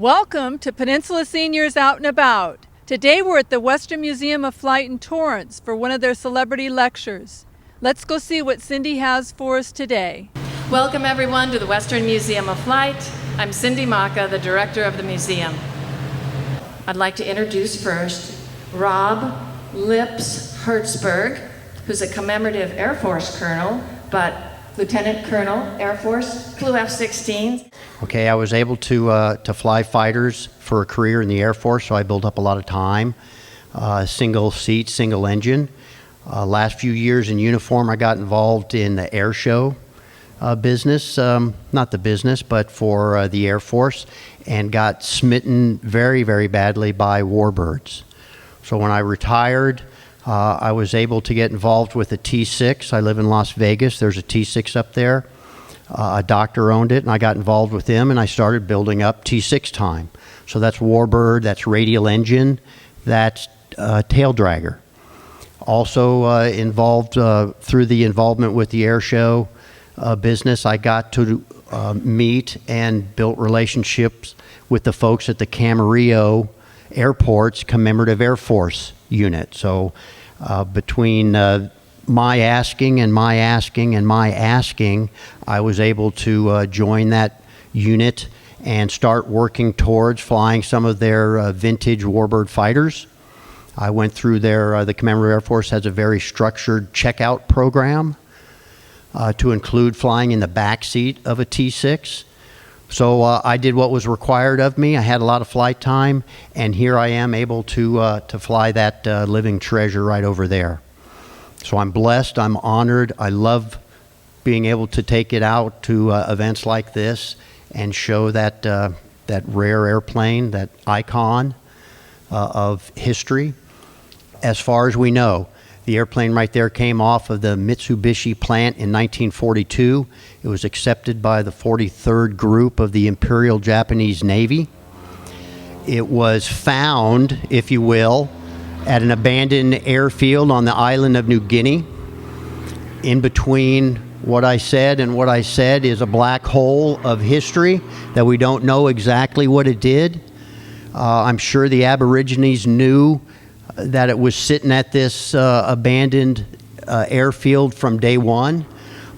Welcome to Peninsula Seniors Out and About. Today we're at the Western Museum of Flight in Torrance for one of their celebrity lectures. Let's go see what Cindy has for us today. Welcome everyone to the Western Museum of Flight. I'm Cindy Maka, the director of the museum. I'd like to introduce first Rob Lips Hertzberg, who's a commemorative Air Force colonel, but Lieutenant Colonel, Air Force, flew F-16s. Okay, I was able to fly fighters for a career in the Air Force, so I built up a lot of time. Single seat, single engine. Last few years in uniform, I got involved in the air show business, not the business, but for the Air Force, and got smitten very, very badly by Warbirds. So when I retired, I was able to get involved with a T6. I live in Las Vegas. There's a T6 up there. A doctor owned it, and I got involved with him, and I started building up T6 time. So that's Warbird, that's radial engine, that's tail dragger. Also involved through the involvement with the air show business, I got to meet and built relationships with the folks at the Camarillo Airport's Commemorative Air Force unit. So between my asking and my asking and my asking, I was able to join that unit and start working towards flying some of their vintage Warbird fighters. I went through the Commemorative Air Force has a very structured checkout program to include flying in the back seat of a T6. So I did what was required of me. I had a lot of flight time, and here I am able to fly that living treasure right over there. So I'm blessed, I'm honored. I love being able to take it out to events like this and show that rare airplane, that icon of history. As far as we know, the airplane right there came off of the Mitsubishi plant in 1942. It was accepted by the 43rd Group of the Imperial Japanese Navy. It was found, if you will, at an abandoned airfield on the island of New Guinea. In between what I said and what I said is a black hole of history that we don't know exactly what it did. I'm sure the Aborigines knew that it was sitting at this abandoned airfield from day one,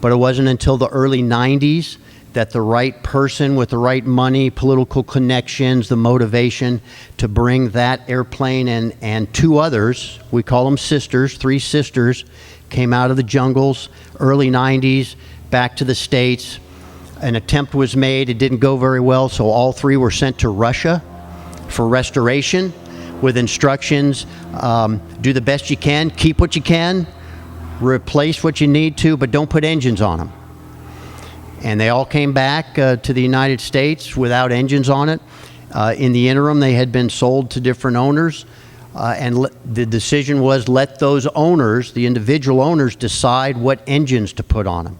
but it wasn't until the early 90s that the right person with the right money, political connections, the motivation to bring that airplane and two others, we call them sisters, three sisters, came out of the jungles, early 90s, back to the States. An attempt was made, it didn't go very well, so all three were sent to Russia for restoration with instructions, do the best you can, keep what you can, replace what you need to, but don't put engines on them. And they all came back to the United States without engines on it. In the interim, they had been sold to different owners, and the decision was let those owners, the individual owners, decide what engines to put on them.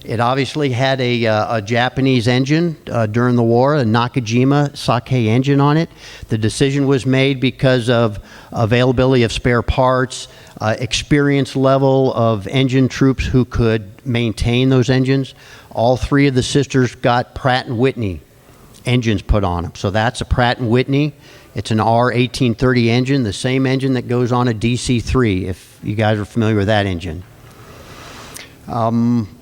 It obviously had a Japanese engine during the war, a Nakajima Sake engine on it. The decision was made because of availability of spare parts, experience level of engine troops who could maintain those engines. All three of the sisters got Pratt & Whitney engines put on them. So that's a Pratt & Whitney. It's an R1830 engine, the same engine that goes on a DC-3, if you guys are familiar with that engine.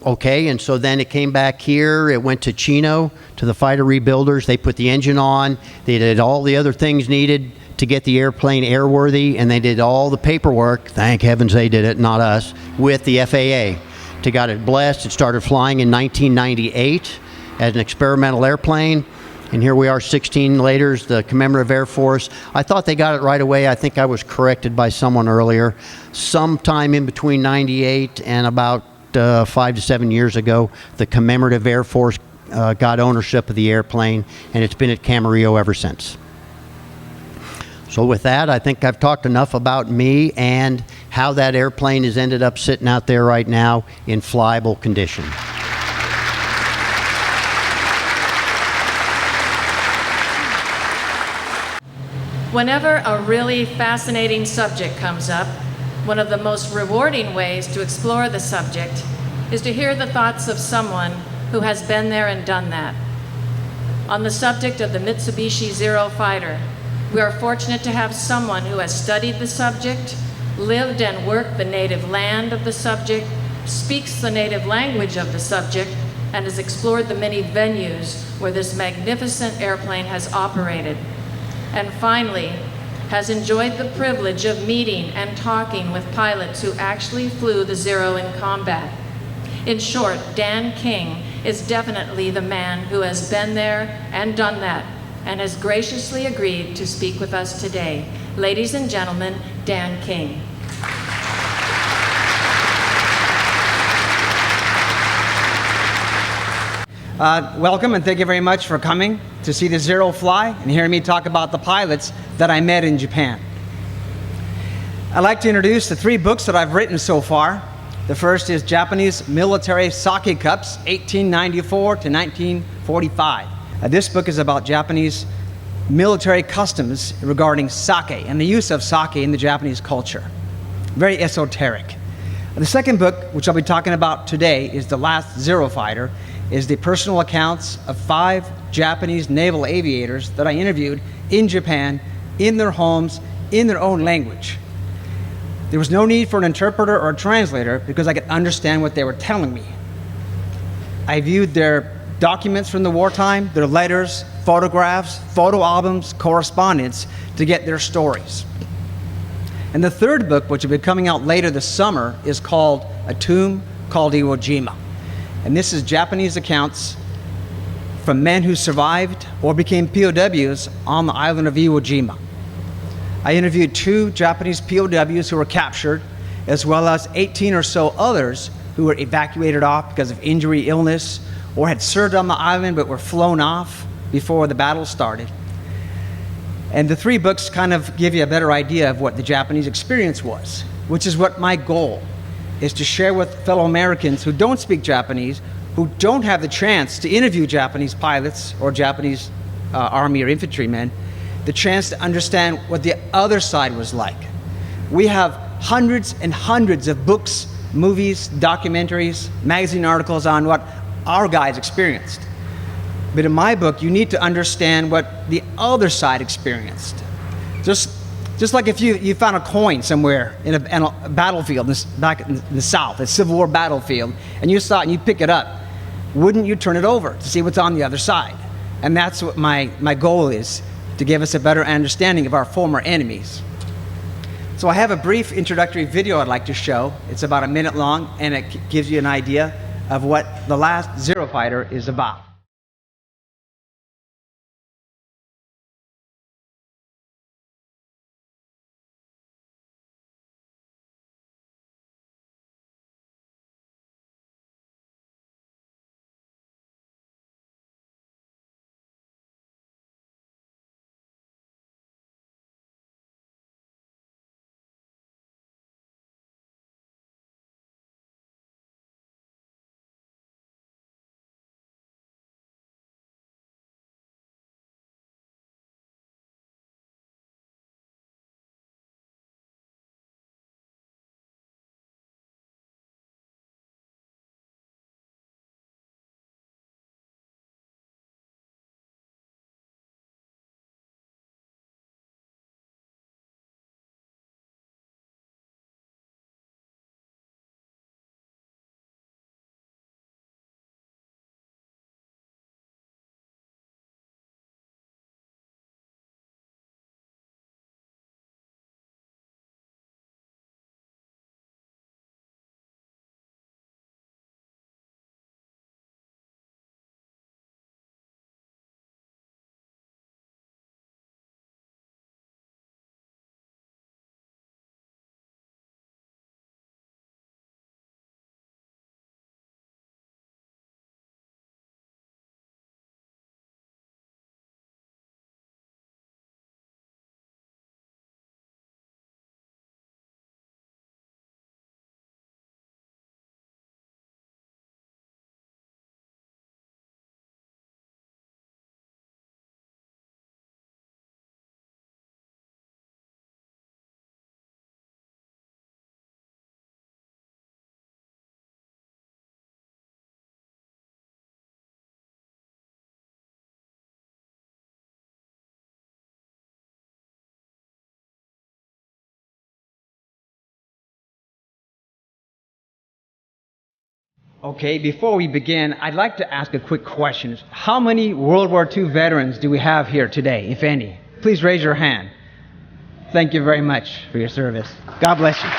Okay, and so then it came back here, it went to Chino, to the fighter rebuilders. They put the engine on, they did all the other things needed to get the airplane airworthy, and they did all the paperwork, thank heavens they did it, not us, with the FAA to got it blessed. It started flying in 1998 as an experimental airplane, and here we are 16 later, the Commemorative Air Force. I thought they got it right away. I think I was corrected by someone earlier. Sometime in between 98 and about 5 to 7 years ago, the Commemorative Air Force got ownership of the airplane, and it's been at Camarillo ever since. So with that, I think I've talked enough about me and how that airplane has ended up sitting out there right now in flyable condition. Whenever a really fascinating subject comes up, one of the most rewarding ways to explore the subject is to hear the thoughts of someone who has been there and done that. on the subject of the Mitsubishi Zero Fighter. We are fortunate to have someone who has studied the subject, lived and worked the native land of the subject, speaks the native language of the subject, and has explored the many venues where this magnificent airplane has operated. And finally, has enjoyed the privilege of meeting and talking with pilots who actually flew the Zero in combat. In short, Dan King is definitely the man who has been there and done that, and has graciously agreed to speak with us today. Ladies and gentlemen, Dan King. Welcome, and thank you very much for coming to see the Zero fly and hearing me talk about the pilots that I met in Japan. I'd like to introduce the 3 books that I've written so far. The first is Japanese Military Sake Cups, 1894 to 1945. This book is about Japanese military customs regarding sake and the use of sake in the Japanese culture. Very esoteric. The second book, which I'll be talking about today, is The Last Zero Fighter, is the personal accounts of 5 Japanese naval aviators that I interviewed in Japan, in their homes, in their own language. There was no need for an interpreter or a translator because I could understand what they were telling me. I viewed their documents from the wartime, their letters, photographs, photo albums, correspondence to get their stories. And the third book, which will be coming out later this summer, is called A Tomb Called Iwo Jima. And this is Japanese accounts from men who survived or became POWs on the island of Iwo Jima. I interviewed 2 Japanese POWs who were captured, as well as 18 or so others who were evacuated off because of injury, illness, or had served on the island but were flown off before the battle started. And the 3 books kind of give you a better idea of what the Japanese experience was, which is what my goal is, to share with fellow Americans who don't speak Japanese, who don't have the chance to interview Japanese pilots or Japanese Army or infantrymen, the chance to understand what the other side was like. We have hundreds and hundreds of books, movies, documentaries, magazine articles on what our guys experienced. But in my book, you need to understand what the other side experienced. Just like if you found a coin somewhere in a battlefield back in the South, a Civil War battlefield, and you saw it and you pick it up, wouldn't you turn it over to see what's on the other side? And that's what my goal is, to give us a better understanding of our former enemies. So I have a brief introductory video I'd like to show. It's about a minute long, and it gives you an idea of what The Last Zero Fighter is about. Okay, before we begin, I'd like to ask a quick question. How many World War II veterans do we have here today, if any? Please raise your hand. Thank you very much for your service. God bless you.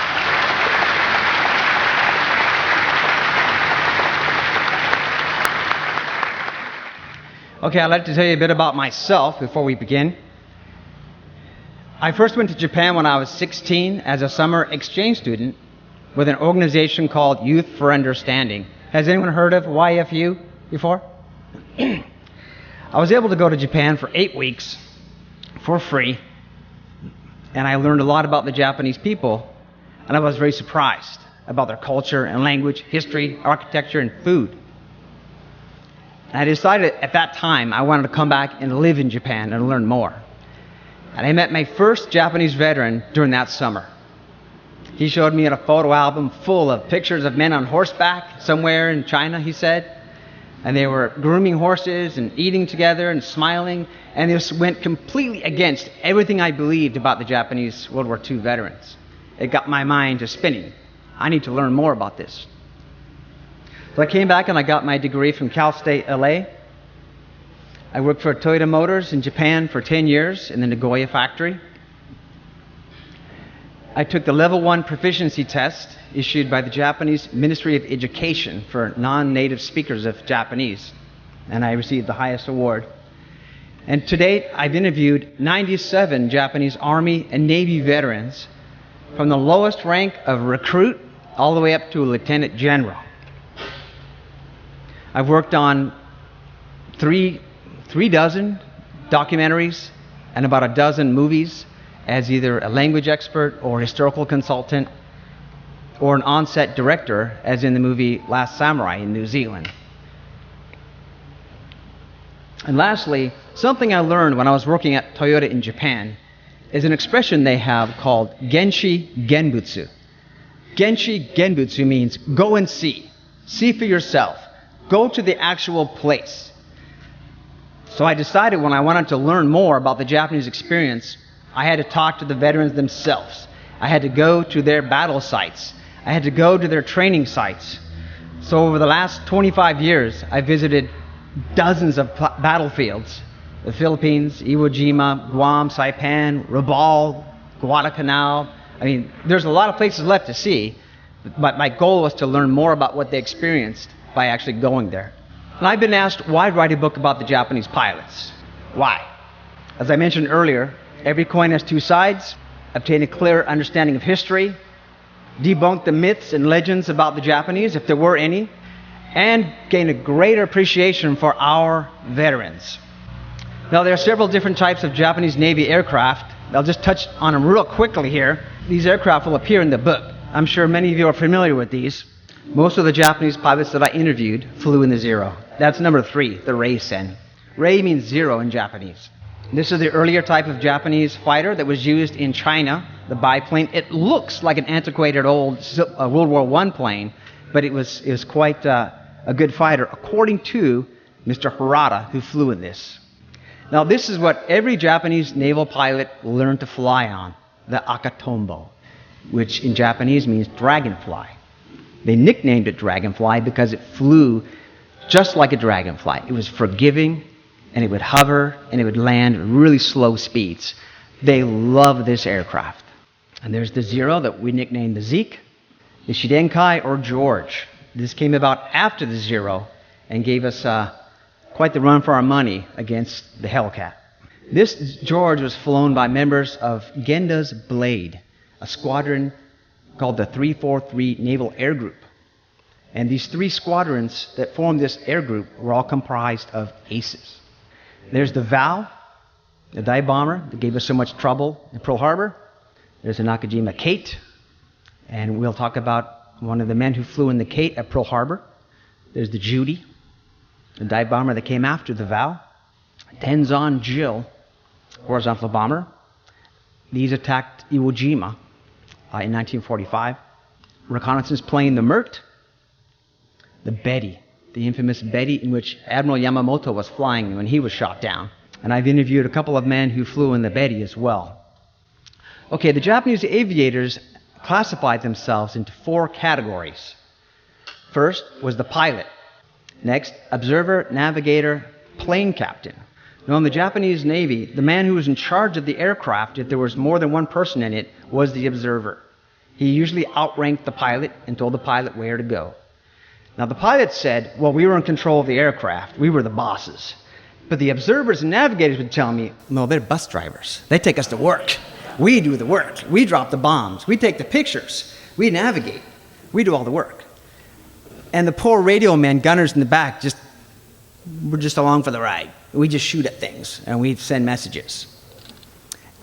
Okay, I'd like to tell you a bit about myself before we begin. I first went to Japan when I was 16 as a summer exchange student with an organization called Youth for Understanding. Has anyone heard of YFU before? I was able to go to Japan for 8 weeks for free, and I learned a lot about the Japanese people, and I was very surprised about their culture and language, history, architecture, and food. I decided at that time I wanted to come back and live in Japan and learn more. And I met my first Japanese veteran during that summer. He showed me a photo album full of pictures of men on horseback somewhere in China, he said. And they were grooming horses and eating together and smiling. And this went completely against everything I believed about the Japanese World War II veterans. It got my mind to spinning. I need to learn more about this. So I came back and I got my degree from Cal State LA. I worked for Toyota Motors in Japan for 10 years in the Nagoya factory. I took the level 1 proficiency test issued by the Japanese Ministry of Education for non-native speakers of Japanese, and I received the highest award. And to date, I've interviewed 97 Japanese Army and Navy veterans from the lowest rank of recruit all the way up to a lieutenant general. I've worked on three dozen documentaries and about a dozen movies as either a language expert or historical consultant or an on-set director, as in the movie Last Samurai in New Zealand. And lastly, something I learned when I was working at Toyota in Japan is an expression they have called Genshi Genbutsu. Genshi Genbutsu means go and see. See for yourself. Go to the actual place. So I decided when I wanted to learn more about the Japanese experience, I had to talk to the veterans themselves. I had to go to their battle sites. I had to go to their training sites. So over the last 25 years, I visited dozens of battlefields. The Philippines, Iwo Jima, Guam, Saipan, Rabaul, Guadalcanal. I mean, there's a lot of places left to see, but my goal was to learn more about what they experienced by actually going there. And I've been asked, why write a book about the Japanese pilots? Why? As I mentioned earlier, every coin has two sides. Obtain a clear understanding of history, debunk the myths and legends about the Japanese, if there were any, and gain a greater appreciation for our veterans. Now, there are several different types of Japanese Navy aircraft. I'll just touch on them real quickly here. These aircraft will appear in the book. I'm sure many of you are familiar with these. Most of the Japanese pilots that I interviewed flew in the Zero. That's number 3, the Rei-sen. Rei means zero in Japanese. This is the earlier type of Japanese fighter that was used in China, the biplane. It looks like an antiquated old World War I plane, but it was quite a good fighter, according to Mr. Harada, who flew in this. Now, this is what every Japanese naval pilot learned to fly on, the Akatombo, which in Japanese means dragonfly. They nicknamed it dragonfly because it flew just like a dragonfly. It was forgiving, and it would hover, and it would land at really slow speeds. They love this aircraft. And there's the Zero that we nicknamed the Zeke, the Shidenkai, or George. This came about after the Zero and gave us quite the run for our money against the Hellcat. This George was flown by members of Genda's Blade, a squadron called the 343 Naval Air Group. And these 3 squadrons that formed this air group were all comprised of aces. There's the Val, the dive bomber that gave us so much trouble in Pearl Harbor. There's the Nakajima Kate, and we'll talk about one of the men who flew in the Kate at Pearl Harbor. There's the Judy, the dive bomber that came after the Val. Tenzan Jill, horizontal bomber. These attacked Iwo Jima in 1945. Reconnaissance plane, the Mert. The Betty, the infamous Betty, in which Admiral Yamamoto was flying when he was shot down. And I've interviewed a couple of men who flew in the Betty as well. Okay, the Japanese aviators classified themselves into 4 categories. First was the pilot. Next, observer, navigator, plane captain. Now, in the Japanese Navy, the man who was in charge of the aircraft, if there was more than one person in it, was the observer. He usually outranked the pilot and told the pilot where to go. Now, the pilot said, well, we were in control of the aircraft. We were the bosses. But the observers and navigators would tell me, no, they're bus drivers. They take us to work. We do the work. We drop the bombs. We take the pictures. We navigate. We do all the work. And the poor radio men, gunners in the back, we're just along for the ride. We just shoot at things, and we send messages.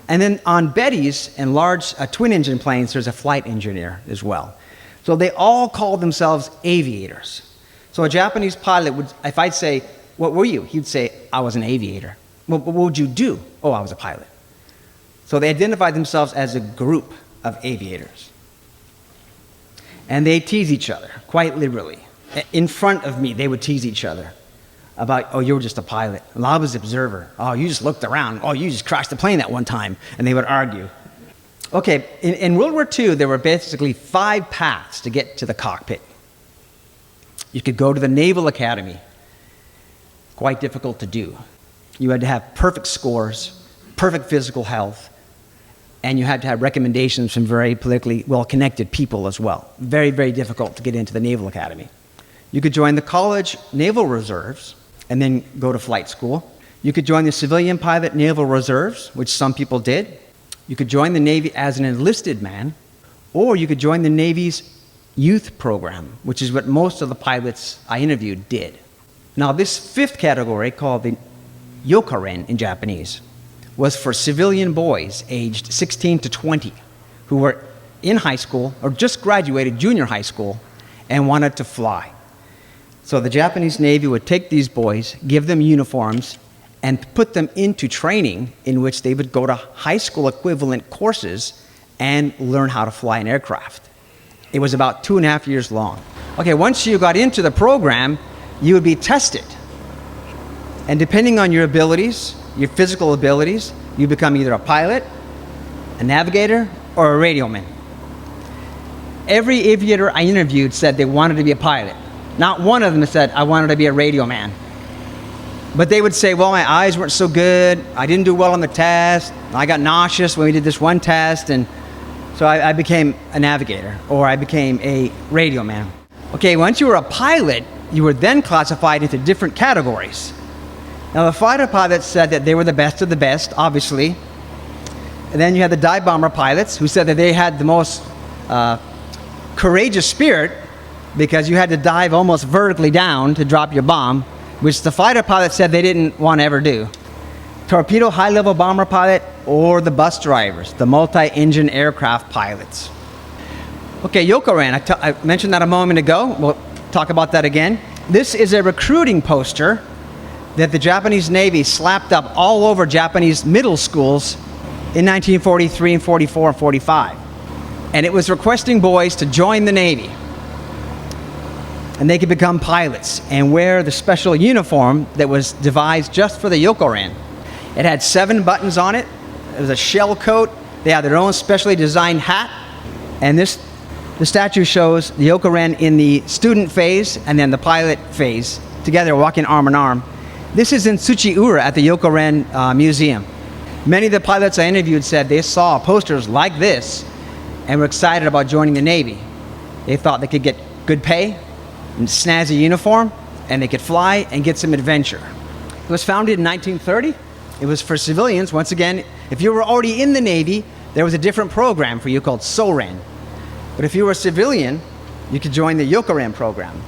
And then on Bettys and large twin-engine planes, there's a flight engineer as well. So they all call themselves aviators. So a Japanese pilot would, if I'd say, what were you? He'd say, I was an aviator. Well, what would you do? Oh, I was a pilot. So they identified themselves as a group of aviators. And they tease each other, quite literally. In front of me, they would tease each other about, oh, you were just a pilot. Well, I was the observer. Oh, you just looked around. Oh, you just crashed the plane that one time. And they would argue. Okay, in World War II, there were basically 5 paths to get to the cockpit. You could go to the Naval Academy. Quite difficult to do. You had to have perfect scores, perfect physical health, and you had to have recommendations from very politically well-connected people as well. Very, very difficult to get into the Naval Academy. You could join the College Naval Reserves and then go to flight school. You could join the Civilian Pilot Naval Reserves, which some people did. You could join the Navy as an enlisted man, or you could join the Navy's youth program, which is what most of the pilots I interviewed did. Now, this 5th category, called the Yokaren in Japanese, was for civilian boys aged 16 to 20 who were in high school or just graduated junior high school and wanted to fly. So the Japanese Navy would take these boys, give them uniforms, and put them into training in which they would go to high school equivalent courses and learn how to fly an aircraft. It was about 2.5 years long. Okay, once you got into the program, you would be tested. And depending on your abilities, your physical abilities, you become either a pilot, a navigator, or a radio man. Every aviator I interviewed said they wanted to be a pilot. Not one of them said, I wanted to be a radio man. But they would say, well, my eyes weren't so good. I didn't do well on the test. I got nauseous when we did this one test. And so I became a navigator, or I became a radio man. Okay, once you were a pilot, you were then classified into different categories. Now, the fighter pilots said that they were the best of the best, obviously. And then you had the dive bomber pilots who said that they had the most courageous spirit because you had to dive almost vertically down to drop your bomb, which the fighter pilots said they didn't want to ever do. Torpedo high-level bomber pilot, or the bus drivers, the multi-engine aircraft pilots. Okay, Yokaren, I mentioned that a moment ago. We'll talk about that again. This is a recruiting poster that the Japanese Navy slapped up all over Japanese middle schools in 1943 and 44 and 45. And it was requesting boys to join the Navy. And they could become pilots and wear the special uniform that was devised just for the Yokaren. It had 7 buttons on it. It was a shell coat. They had their own specially designed hat. And the statue shows the Yokaren in the student phase and then the pilot phase, together walking arm in arm. This is in Tsuchiura at the Yokaren Museum. Many of the pilots I interviewed said they saw posters like this and were excited about joining the Navy. They thought they could get good pay, and snazzy uniform, and they could fly and get some adventure. It was founded in 1930. It was for civilians. Once again, if you were already in the Navy, there was a different program for you called Soren. But if you were a civilian, you could join the Yokaren program.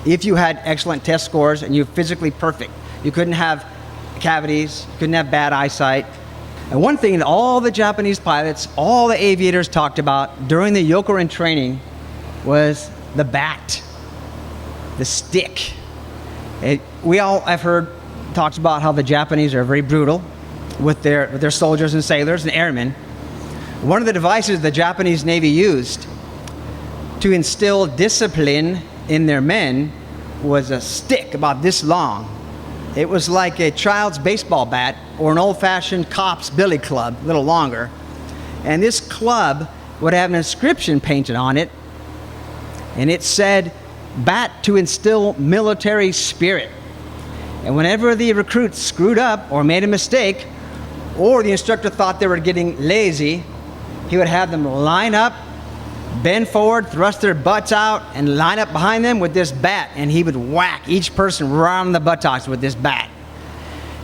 If you had excellent test scores and you were physically perfect, you couldn't have cavities, you couldn't have bad eyesight. And one thing that all the Japanese pilots, all the aviators talked about during the Yokaren training was the bat, the stick. We all have heard talks about how the Japanese are very brutal with their soldiers and sailors and airmen. One of the devices the Japanese Navy used to instill discipline in their men was a stick about this long. It was like a child's baseball bat or an old-fashioned cop's billy club, a little longer. And this club would have an inscription painted on it, and it said, bat to instill military spirit. And whenever the recruits screwed up or made a mistake, or the instructor thought they were getting lazy, he would have them line up, bend forward, thrust their butts out, and line up behind them with this bat, and he would whack each person right on the buttocks with this bat.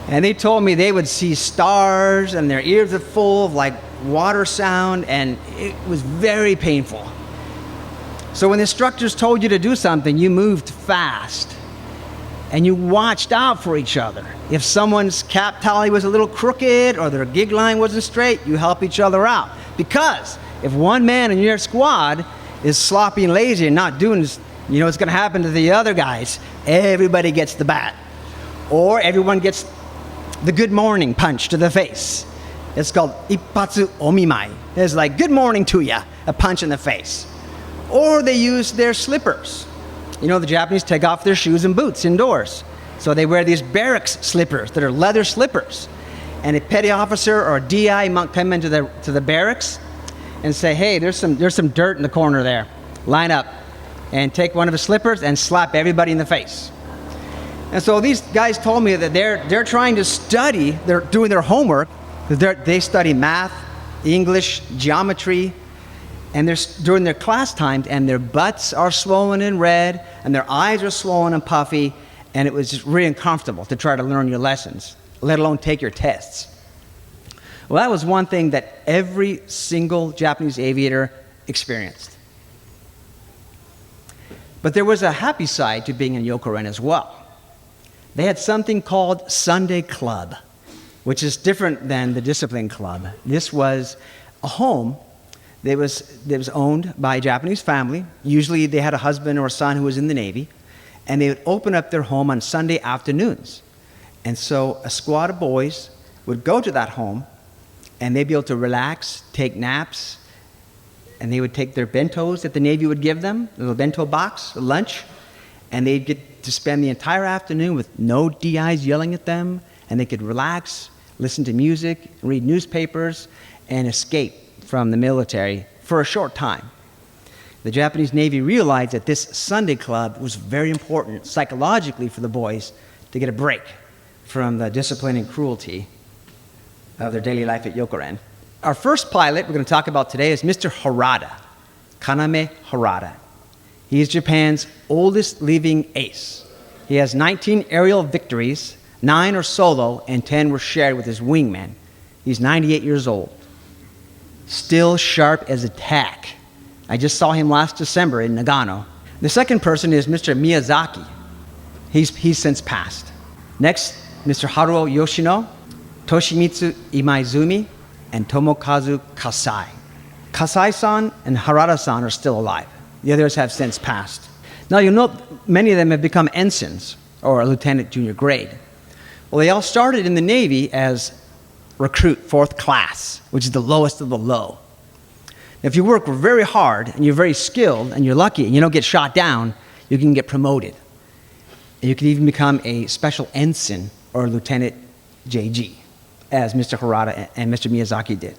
And they told me they would see stars, and their ears were full of like water sound, and it was very painful. So when the instructors told you to do something, you moved fast, and you watched out for each other. If someone's cap tally was a little crooked or their gig line wasn't straight, you help each other out. Because if one man in your squad is sloppy and lazy and not doing, you know what's going to happen to the other guys? Everybody gets the bat. Or everyone gets the good morning punch to the face. It's called ippatsu omimai. It's like, good morning to ya, a punch in the face. Or they use their slippers. You know, the Japanese take off their shoes and boots indoors. So they wear these barracks slippers that are leather slippers. And a petty officer or a DI might come into the barracks and say, hey, there's some dirt in the corner there. Line up and take one of the slippers and slap everybody in the face. And so these guys told me that they're trying to study, they're doing their homework. They study math, English, geometry, and they're during their class times, and their butts are swollen and red, and their eyes are swollen and puffy, and it was just really uncomfortable to try to learn your lessons, let alone take your tests. Well, that was one thing that every single Japanese aviator experienced. But there was a happy side to being in Yokoren as well. They had something called Sunday Club, which is different than the discipline club. This was a home that was owned by a Japanese family. Usually they had a husband or a son who was in the Navy, and they would open up their home on Sunday afternoons. And so a squad of boys would go to that home, and they'd be able to relax, take naps, and they would take their bentos that the Navy would give them, a little bento box, a lunch, and they'd get to spend the entire afternoon with no DIs yelling at them, and they could relax, listen to music, read newspapers, and escape from the military for a short time. The Japanese Navy realized that this Sunday club was very important psychologically for the boys to get a break from the discipline and cruelty of their daily life at Yokoren. Our first pilot we're going to talk about today is Mr. Harada, Kaname Harada. He is Japan's oldest living ace. He has 19 aerial victories, 9 are solo, and 10 were shared with his wingman. He's 98 years old. Still sharp as a tack. I just saw him last December in Nagano. The second person is Mr. Miyazaki. He's since passed. Next, Mr. Haruo Yoshino, Toshimitsu Imaizumi, and Tomokazu Kasai. Kasai-san and Harada-san are still alive. The others have since passed. Now you'll note many of them have become ensigns or lieutenant junior grade. Well, they all started in the Navy as recruit 4th class, which is the lowest of the low. If you work very hard and you're very skilled and you're lucky and you don't get shot down, you can get promoted. And you can even become a special ensign or lieutenant JG, as Mr. Harada and Mr. Miyazaki did.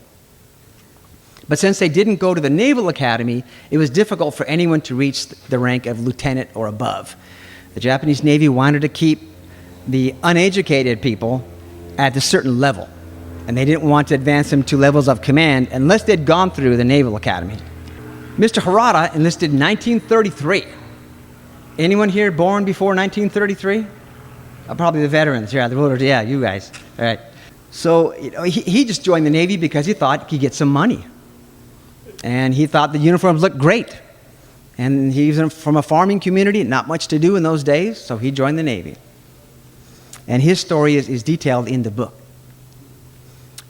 But since they didn't go to the Naval Academy, it was difficult for anyone to reach the rank of lieutenant or above. The Japanese Navy wanted to keep the uneducated people at a certain level, and they didn't want to advance them to levels of command unless they'd gone through the Naval Academy. Mr. Harada enlisted in 1933. Anyone here born before 1933? Probably the veterans, yeah, you guys. All right. So he just joined the Navy because he thought he could get some money. And he thought the uniforms looked great. And he was from a farming community, not much to do in those days, so he joined the Navy. And his story is detailed in the book.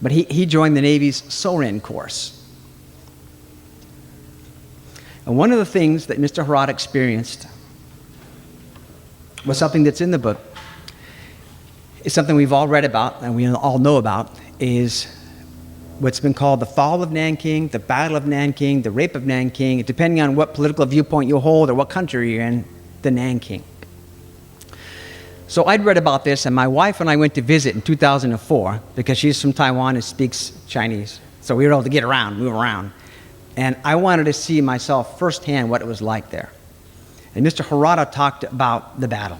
But he joined the Navy's Soren course. And one of the things that Mr. Harada experienced was something that's in the book. It's something we've all read about and we all know about, is what's been called the fall of Nanking, the battle of Nanking, the rape of Nanking, depending on what political viewpoint you hold or what country you're in, the Nanking. So I'd read about this, and my wife and I went to visit in 2004 because she's from Taiwan and speaks Chinese. So we were able to get around, move around. And I wanted to see myself firsthand what it was like there. And Mr. Harada talked about the battle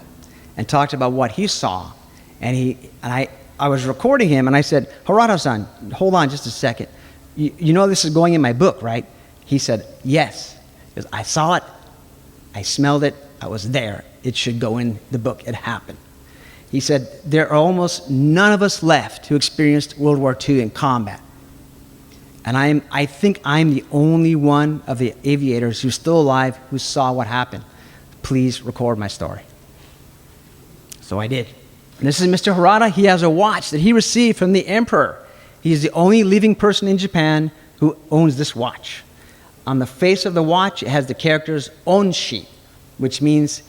and talked about what he saw. And I was recording him, and I said, Harada-san, hold on just a second. You know this is going in my book, right? He said, yes. Because I saw it, I smelled it, I was there. It should go in the book. It happened. He said, there are almost none of us left who experienced World War II in combat. And I think I'm the only one of the aviators who's still alive who saw what happened. Please record my story. So I did. And this is Mr. Harada. He has a watch that he received from the emperor. He is the only living person in Japan who owns this watch. On the face of the watch, it has the characters onshi, which means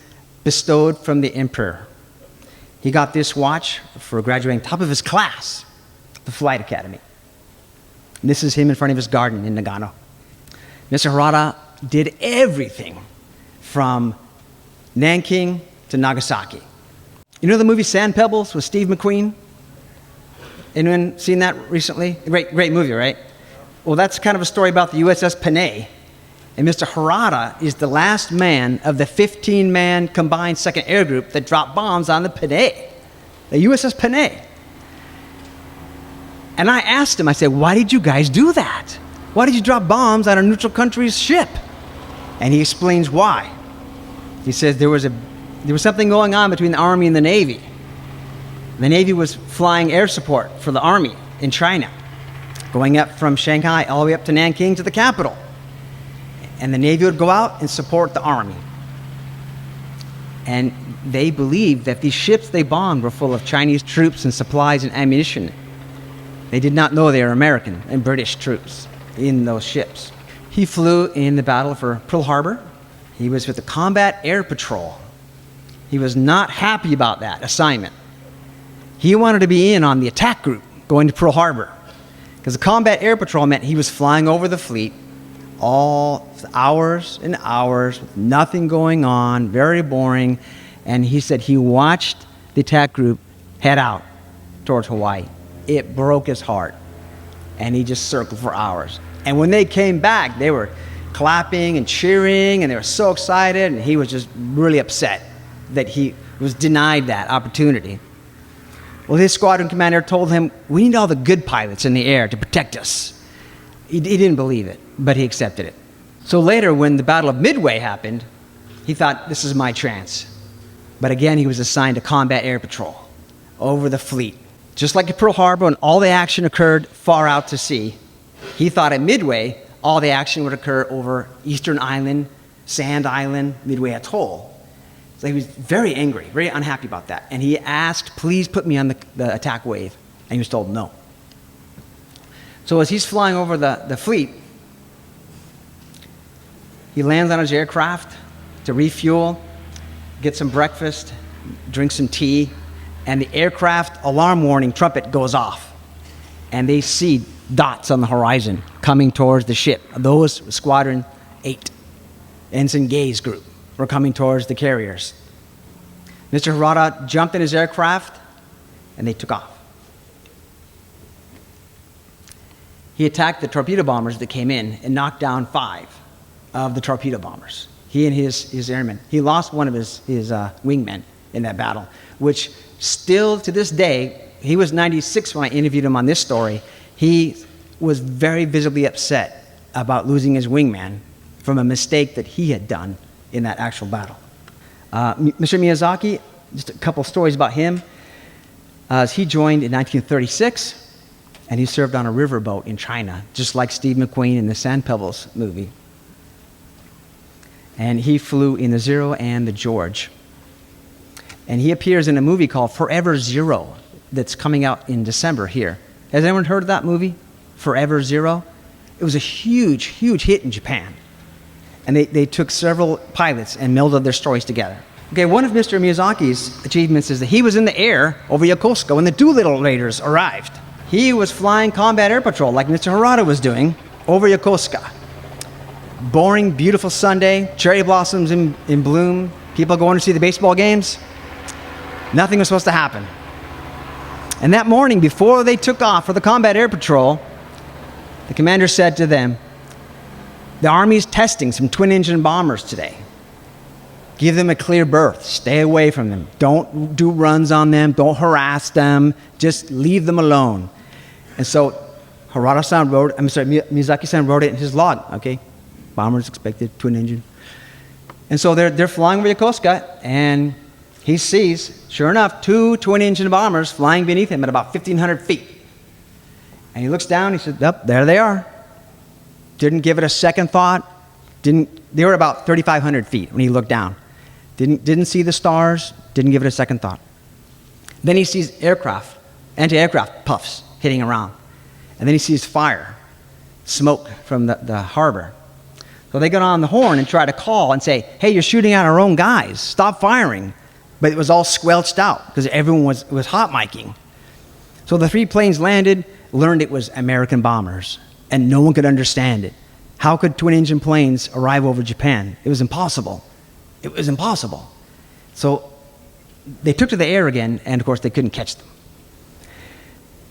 bestowed from the emperor. He got this watch for graduating top of his class, the Flight Academy. And this is him in front of his garden in Nagano. Mr. Harada did everything from Nanking to Nagasaki. You know the movie Sand Pebbles with Steve McQueen? Anyone seen that recently? Great movie, right? Well, that's kind of a story about the USS Panay. And Mr. Harada is the last man of the 15-man combined second air group that dropped bombs on the Panay, the USS Panay. And I asked him, I said, why did you guys do that? Why did you drop bombs on a neutral country's ship? And he explains why. He says there was something going on between the Army and the Navy. The Navy was flying air support for the Army in China, going up from Shanghai all the way up to Nanking to the capital. And the Navy would go out and support the Army. And they believed that these ships they bombed were full of Chinese troops and supplies and ammunition. They did not know they were American and British troops in those ships. He flew in the battle for Pearl Harbor. He was with the Combat Air Patrol. He was not happy about that assignment. He wanted to be in on the attack group going to Pearl Harbor, because the Combat Air Patrol meant he was flying over the fleet all hours and hours with nothing going on, very boring. And he said he watched the attack group head out towards Hawaii. It broke his heart, and he just circled for hours. And when they came back, they were clapping and cheering, and they were so excited, and he was just really upset that he was denied that opportunity. Well, his squadron commander told him, we need all the good pilots in the air to protect us. He didn't believe it, but he accepted it. So later, when the Battle of Midway happened, he thought, this is my chance. But again, he was assigned to Combat Air Patrol over the fleet. Just like at Pearl Harbor, when all the action occurred far out to sea, he thought at Midway, all the action would occur over Eastern Island, Sand Island, Midway Atoll. So he was very angry, very unhappy about that. And he asked, please put me on the attack wave. And he was told no. So as he's flying over the fleet, he lands on his aircraft to refuel, get some breakfast, drink some tea, and the aircraft alarm warning trumpet goes off. And they see dots on the horizon coming towards the ship. Those Squadron 8, Ensign Gay's group, were coming towards the carriers. Mr. Harada jumped in his aircraft, and they took off. He attacked the torpedo bombers that came in and knocked down 5 of the torpedo bombers. He and his airmen. He lost one of his wingmen in that battle, which still to this day, he was 96 when I interviewed him on this story. He was very visibly upset about losing his wingman from a mistake that he had done in that actual battle. Mr. Miyazaki, just a couple stories about him. He joined in 1936, and he served on a riverboat in China, just like Steve McQueen in the Sand Pebbles movie. And he flew in the Zero and the George. And he appears in a movie called Forever Zero that's coming out in December here. Has anyone heard of that movie, Forever Zero? It was a huge, huge hit in Japan. And they took several pilots and melded their stories together. Okay, one of Mr. Miyazaki's achievements is that he was in the air over Yokosuka when the Doolittle Raiders arrived. He was flying Combat Air Patrol like Mr. Harada was doing over Yokosuka. Boring, beautiful Sunday, cherry blossoms in bloom, people going to see the baseball games. Nothing was supposed to happen. And that morning, before they took off for the Combat Air Patrol, the commander said to them, the Army's testing some twin-engine bombers today. Give them a clear berth. Stay away from them. Don't do runs on them. Don't harass them. Just leave them alone. And so Miyazaki-san wrote it in his log. Okay, bombers expected, twin engine. And so they're flying over Yokosuka, and he sees, sure enough, 2 twin-engine bombers flying beneath him at about 1,500 feet. And he looks down, he said, yep, there they are. Didn't give it a second thought. They were about 3,500 feet when he looked down. Didn't see the stars, didn't give it a second thought. Then he sees anti-aircraft puffs hitting around. And then he sees fire, smoke from the harbor. So they get on the horn and try to call and say, hey, you're shooting at our own guys. Stop firing. But it was all squelched out because everyone was hot micing. So the 3 planes landed, learned it was American bombers, and no one could understand it. How could twin-engine planes arrive over Japan? It was impossible. It was impossible. So they took to the air again, and of course they couldn't catch them.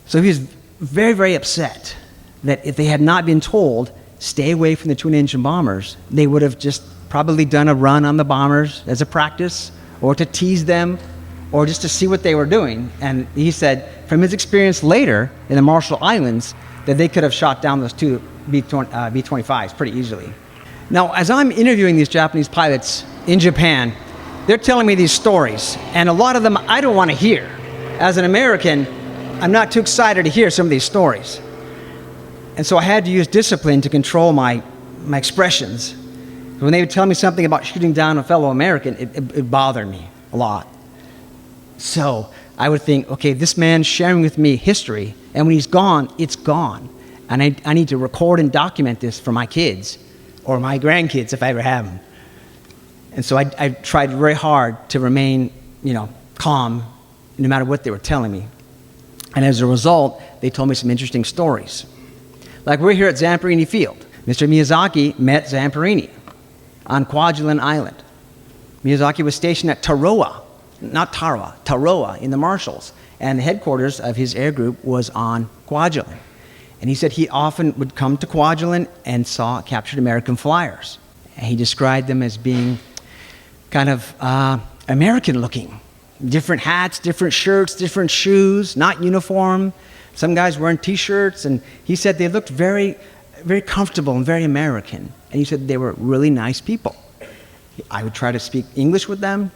So he was very, very upset that if they had not been told, stay away from the twin-engine bombers, they would have just probably done a run on the bombers as a practice, or to tease them, or just to see what they were doing. And he said, from his experience later in the Marshall Islands, that they could have shot down those 2 B-25s pretty easily. Now, as I'm interviewing these Japanese pilots in Japan, they're telling me these stories, and a lot of them I don't want to hear. As an American, I'm not too excited to hear some of these stories. And so I had to use discipline to control my expressions. When they would tell me something about shooting down a fellow American, it bothered me a lot. So I would think, okay, this man's sharing with me history, and when he's gone, it's gone. And I need to record and document this for my kids, or my grandkids if I ever have them. And so I tried very hard to remain, calm, no matter what they were telling me. And as a result, they told me some interesting stories. Like we're here at Zamperini Field. Mr. Miyazaki met Zamperini on Kwajalein Island. Miyazaki was stationed at Tarawa in the Marshalls. And the headquarters of his air group was on Kwajalein. And he said he often would come to Kwajalein and saw captured American flyers. And he described them as being kind of American looking. Different hats, different shirts, different shoes, not uniform. Some guys wearing T-shirts, and he said they looked very, very comfortable and very American. And he said they were really nice people. I would try to speak English with them,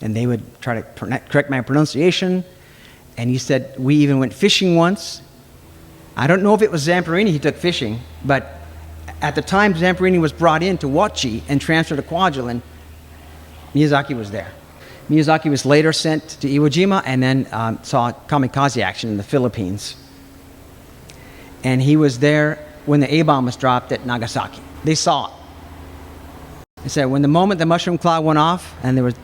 and they would try to correct my pronunciation. And he said we even went fishing once. I don't know if it was Zamperini he took fishing, but at the time Zamperini was brought in to Wachi and transferred to Kwajalein, Miyazaki was there. Miyazaki was later sent to Iwo Jima and then saw Kamikaze action in the Philippines. And he was there when the A-bomb was dropped at Nagasaki. They saw it. They said when the moment the mushroom cloud went off, and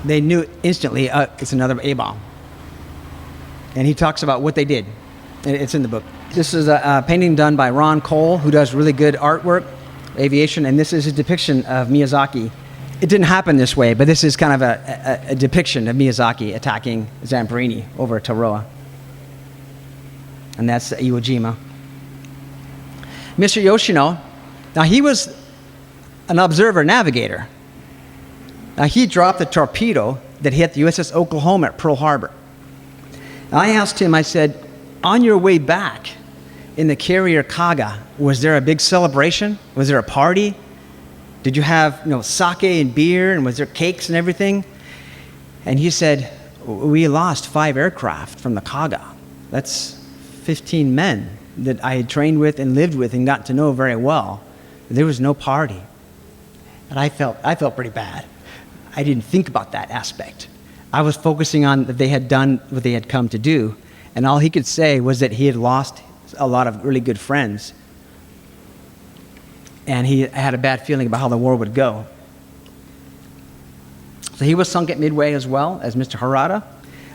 they knew instantly it's another A-bomb. And he talks about what they did. It's in the book. This is a painting done by Ron Cole, who does really good artwork, aviation, and this is his depiction of Miyazaki. It didn't happen this way, but this is kind of a depiction of Miyazaki attacking Zamperini over Tarawa. And that's Iwo Jima. Mr. Yoshino, now he was an observer navigator. Now he dropped the torpedo that hit the USS Oklahoma at Pearl Harbor. Now I asked him, I said, on your way back in the carrier Kaga, was there a big celebration? Was there a party? Did you have sake and beer, and was there cakes and everything? And he said, we lost 5 aircraft from the Kaga. That's 15 men that I had trained with and lived with and got to know very well. There was no party. And I felt pretty bad. I didn't think about that aspect. I was focusing on that they had done what they had come to do, and all he could say was that he had lost a lot of really good friends. And he had a bad feeling about how the war would go. So he was sunk at Midway as well as Mr. Harada.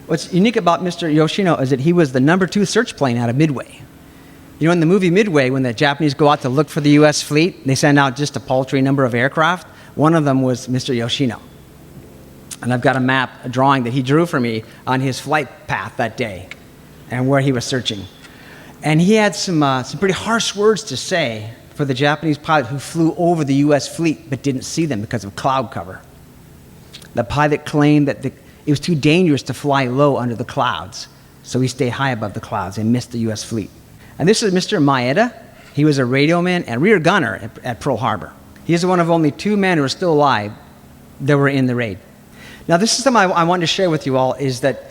What's unique about Mr. Yoshino is that he was the number 2 search plane out of Midway. In the movie Midway, when the Japanese go out to look for the U.S. fleet, they send out just a paltry number of aircraft. One of them was Mr. Yoshino. And I've got a drawing that he drew for me on his flight path that day and where he was searching. And he had some pretty harsh words to say for the Japanese pilot who flew over the U.S. fleet but didn't see them because of cloud cover. The pilot claimed that it was too dangerous to fly low under the clouds, so he stayed high above the clouds and missed the U.S. fleet. And this is Mr. Maeda. He was a radioman and rear gunner at Pearl Harbor. He's one of only 2 men who are still alive that were in the raid. Now, this is something I wanted to share with you all, is that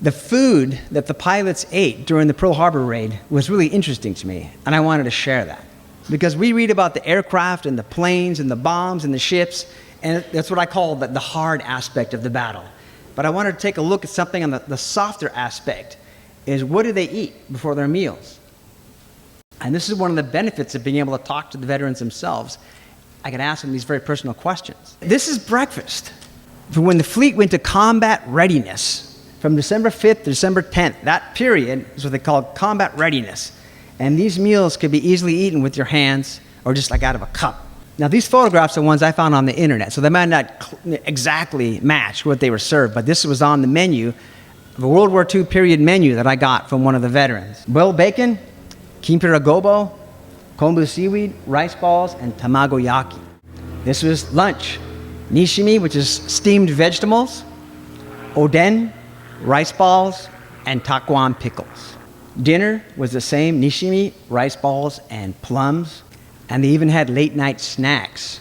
the food that the pilots ate during the Pearl Harbor raid was really interesting to me, and I wanted to share that. Because we read about the aircraft and the planes and the bombs and the ships, and that's what I call the hard aspect of the battle. But I wanted to take a look at something on the softer aspect, is what do they eat before their meals? And this is one of the benefits of being able to talk to the veterans themselves. I can ask them these very personal questions. This is breakfast. For when the fleet went to combat readiness, from December 5th to December 10th, that period is what they call combat readiness. And these meals could be easily eaten with your hands or just like out of a cup. Now, these photographs are ones I found on the internet, so they might not exactly match what they were served, but this was on the menu, the World War II period menu that I got from one of the veterans. Boiled bacon, kimpira gobo, kombu seaweed, rice balls, and tamagoyaki. This was lunch. Nishimi, which is steamed vegetables, oden, rice balls, and takuan pickles. Dinner was the same, nishimi, rice balls, and plums. And they even had late night snacks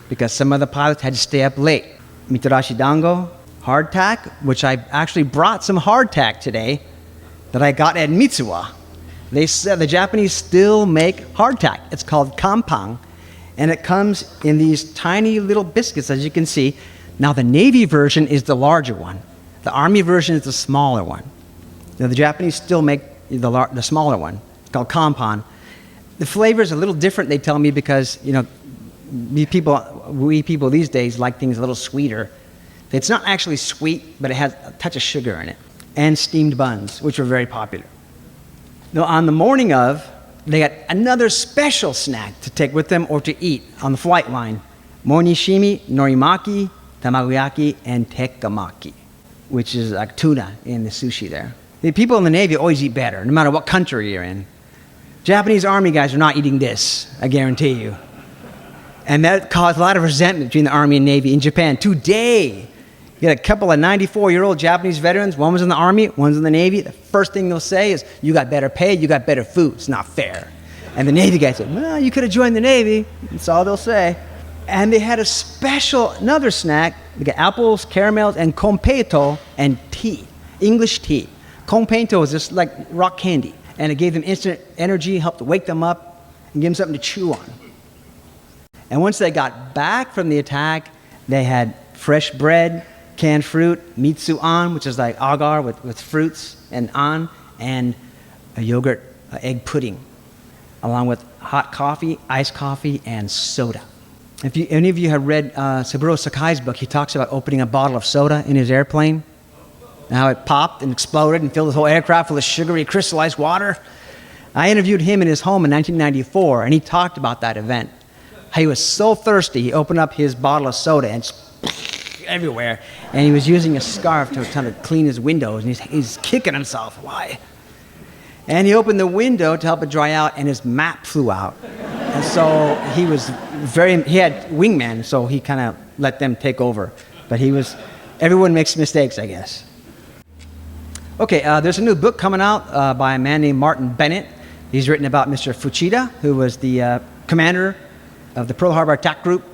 because some of the pilots had to stay up late. Mitarashi dango, hardtack, which I actually brought some hardtack today that I got at Mitsuwa. They said the Japanese still make hardtack. It's called kampang, and it comes in these tiny little biscuits, as you can see. Now, the Navy version is the larger one. The Army version is the smaller one. Now, the Japanese still make the smaller one. It's called kampan. The flavor is a little different, they tell me, because, you know, we people these days like things a little sweeter. It's not actually sweet, but it has a touch of sugar in it. And steamed buns, which were very popular. Now, on the morning of, they got another special snack to take with them or to eat on the flight line. Monishimi, norimaki, tamagoyaki, and tekamaki, which is like tuna in the sushi there. The people in the Navy always eat better, no matter what country you're in. Japanese Army guys are not eating this, I guarantee you. And that caused a lot of resentment between the Army and Navy in Japan. Today, you got a couple of 94-year-old Japanese veterans. One was in the Army, one's in the Navy. The first thing they'll say is, you got better pay, you got better food. It's not fair. And the Navy guy said, well, you could have joined the Navy. That's all they'll say. And they had another snack. They got apples, caramels, and kompeto and tea, English tea. Kompeto is just like rock candy. And it gave them instant energy, helped wake them up, and give them something to chew on. And once they got back from the attack, they had fresh bread, canned fruit, mitsu-an, which is like agar with fruits and an, and a yogurt egg pudding, along with hot coffee, iced coffee, and soda. If any of you have read Saburo Sakai's book, he talks about opening a bottle of soda in his airplane, and how it popped and exploded and filled his whole aircraft full of sugary crystallized water. I interviewed him in his home in 1994, and he talked about that event. How he was so thirsty, he opened up his bottle of soda and everywhere, and he was using a scarf to kind of clean his windows, and he's kicking himself. Why? And he opened the window to help it dry out, and his map flew out. And so he had wingmen, so he kind of let them take over. But everyone makes mistakes, I guess. Okay, there's a new book coming out by a man named Martin Bennett. He's written about Mr. Fuchida, who was the commander of the Pearl Harbor attack group.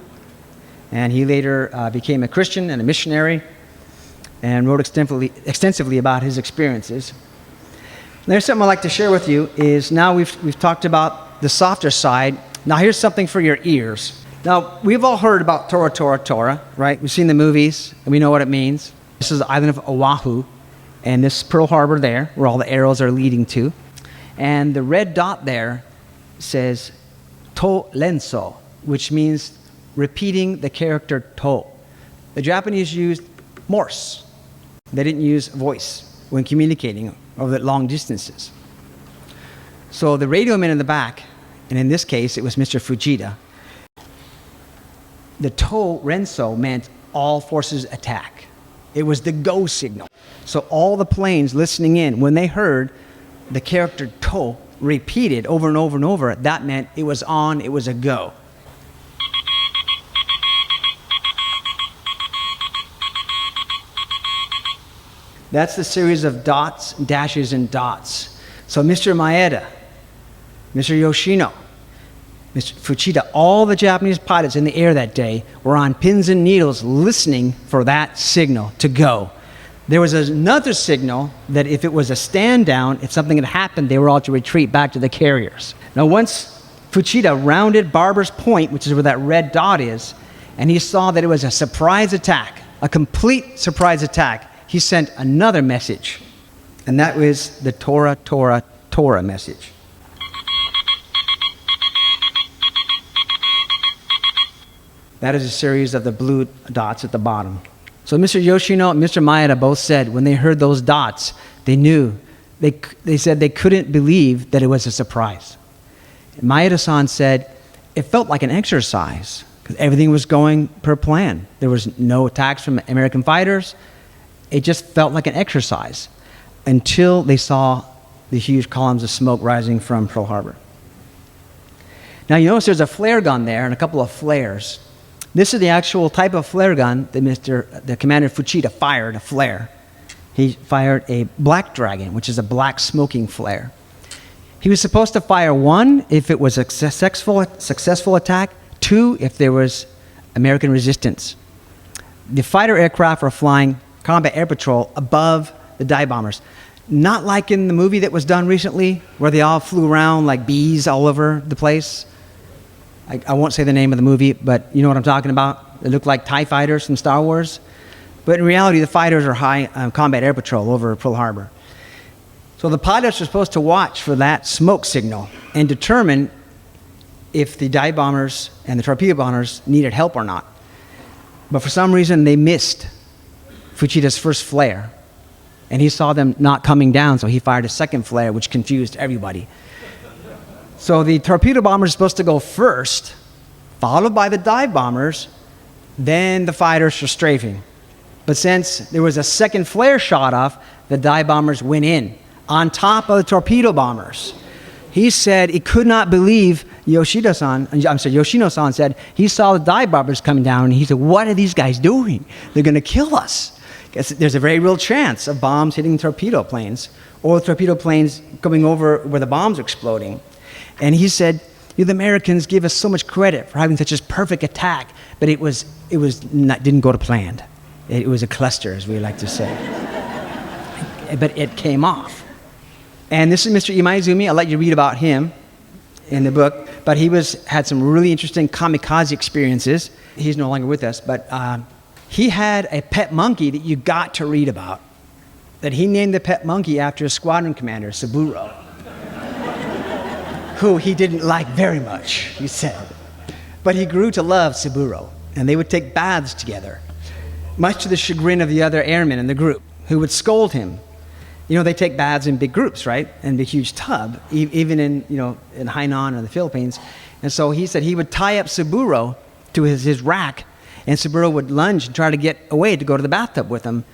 And he later became a Christian and a missionary and wrote extensively about his experiences. There's something I'd like to share with you is now we've talked about the softer side. Now here's something for your ears. Now, we've all heard about Tora, Tora, Tora, right? We've seen the movies, and we know what it means. This is the island of Oahu, and this Pearl Harbor there, where all the arrows are leading to. And the red dot there says to lenso, which means repeating the character to. The Japanese used Morse. They didn't use voice when communicating over long distances. So the radio man in the back, and in this case it was Mr. Fujita, the to renso meant all forces attack. It was the go signal. So all the planes listening in, when they heard the character to repeated over and over and over, that meant it was on, it was a go. That's the series of dots, dashes, and dots. So Mr. Maeda, Mr. Yoshino, Mr. Fuchida, all the Japanese pilots in the air that day were on pins and needles listening for that signal to go. There was another signal that if it was a stand down, if something had happened, they were all to retreat back to the carriers. Now once Fuchida rounded Barber's Point, which is where that red dot is, and he saw that it was a surprise attack, a complete surprise attack, he sent another message. And that was the Tora, Tora, Tora message. That is a series of the blue dots at the bottom. So Mr. Yoshino and Mr. Maeda both said when they heard those dots, they knew, they said they couldn't believe that it was a surprise. Maeda-san said it felt like an exercise because everything was going per plan. There was no attacks from American fighters. It just felt like an exercise until they saw the huge columns of smoke rising from Pearl Harbor. Now you notice there's a flare gun there and a couple of flares. This is the actual type of flare gun that the Commander Fuchida fired, a flare. He fired a Black Dragon, which is a black smoking flare. He was supposed to fire one if it was a successful attack, two if there was American resistance. The fighter aircraft were flying combat air patrol above the dive bombers. Not like in the movie that was done recently, where they all flew around like bees all over the place. I won't say the name of the movie, but you know what I'm talking about. They look like TIE fighters from Star Wars. But in reality, the fighters are high combat air patrol over Pearl Harbor. So the pilots were supposed to watch for that smoke signal and determine if the dive bombers and the torpedo bombers needed help or not. But for some reason, they missed Fuchida's first flare. And he saw them not coming down, so he fired a second flare, which confused everybody. So the torpedo bombers are supposed to go first, followed by the dive bombers, then the fighters for strafing. But since there was a second flare shot off, the dive bombers went in on top of the torpedo bombers. He said he could not believe Yoshino-san said he saw the dive bombers coming down, and he said, "What are these guys doing? They're going to kill us." There's a very real chance of bombs hitting torpedo planes or torpedo planes going over where the bombs are exploding. And he said, the Americans give us so much credit for having such a perfect attack, but it didn't go to plan. It was a cluster, as we like to say. But it came off. And this is Mr. Imaizumi. I'll let you read about him in the book. But he had some really interesting kamikaze experiences. He's no longer with us, but he had a pet monkey that you got to read about. That he named the pet monkey after his squadron commander, Saburo, who he didn't like very much, he said. But he grew to love Saburo, and they would take baths together, much to the chagrin of the other airmen in the group, who would scold him. You know, they take baths in big groups, right? In a huge tub, even in Hainan or the Philippines. And so he said he would tie up Saburo to his rack, and Saburo would lunge and try to get away to go to the bathtub with him.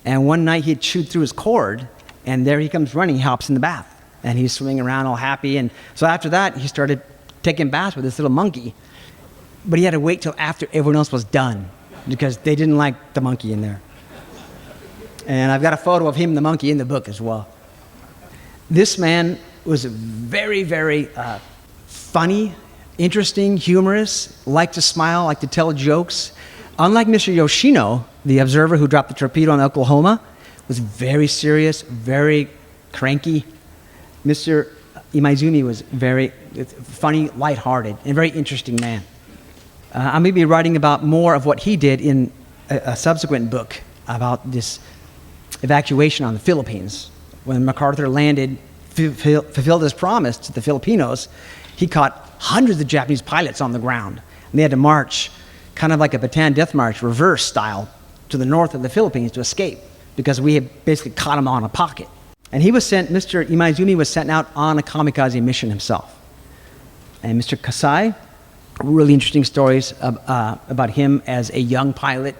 And one night he had chewed through his cord, and there he comes running, he hops in the bath. And he's swimming around all happy. And so after that, he started taking baths with this little monkey. But he had to wait till after everyone else was done because they didn't like the monkey in there. And I've got a photo of him and the monkey in the book as well. This man was very, very funny, interesting, humorous, liked to smile, liked to tell jokes. Unlike Mr. Yoshino, the observer who dropped the torpedo in Oklahoma, was very serious, very cranky. Mr. Imaizumi was very funny, lighthearted, and very interesting man. I may be writing about more of what he did in a subsequent book about this evacuation on the Philippines. When MacArthur landed, fulfilled his promise to the Filipinos, he caught hundreds of Japanese pilots on the ground. And they had to march, kind of like a Bataan Death March, reverse style, to the north of the Philippines to escape, because we had basically caught him on a pocket. And Mr. Imaizumi was sent out on a kamikaze mission himself. And Mr. Kasai, really interesting stories about him as a young pilot.